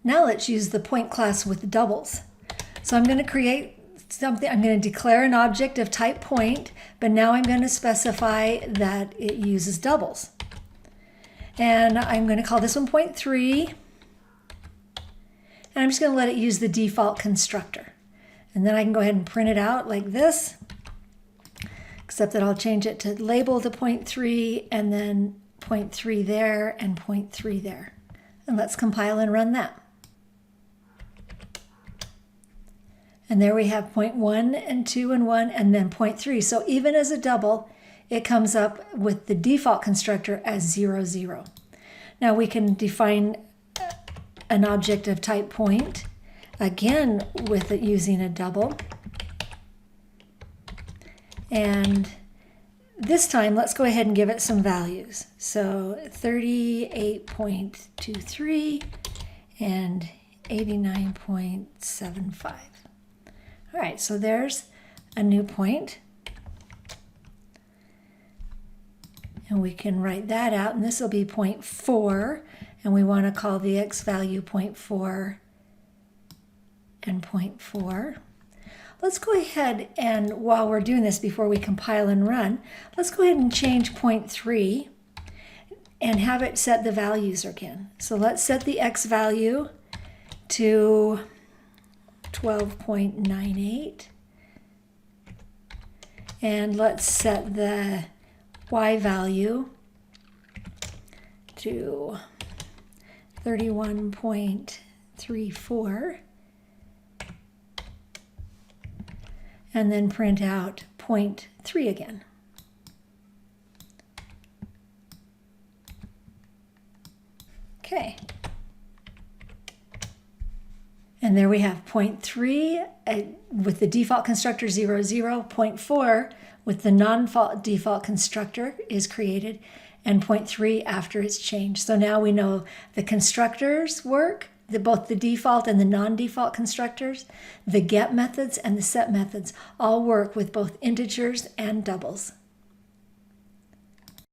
Now let's use the point class with doubles. So I'm going to create something. I'm going to declare an object of type point, but now I'm going to specify that it uses doubles. And I'm going to call this one point 3. And I'm just going to let it use the default constructor. And then I can go ahead and print it out like this, except that I'll change it to label the point 3 and then point 3 there and point 3 there. And let's compile and run that. And there we have point 1 and 2 and 1 and then point 3. So even as a double, it comes up with the default constructor as 0, 0. Now we can define an object of type point, again with it using a double. And this time, let's go ahead and give it some values. So 38.23 and 89.75. All right, so there's a new point. And we can write that out, and this will be 0.4, and we want to call the x value 0.4 and 0.4. Let's go ahead and, while we're doing this, before we compile and run, let's go ahead and change 0.3 and have it set the values again. So let's set the x value to 12.98. And let's set the y value to 31.34. And then print out 0.3 again. Okay. And there we have 0.3 with the default constructor 0, 0, 0.4 with the non-default constructor is created, and 0.3 after it's changed. So now we know the constructors work, both the default and the non-default constructors, the get methods and the set methods all work with both integers and doubles.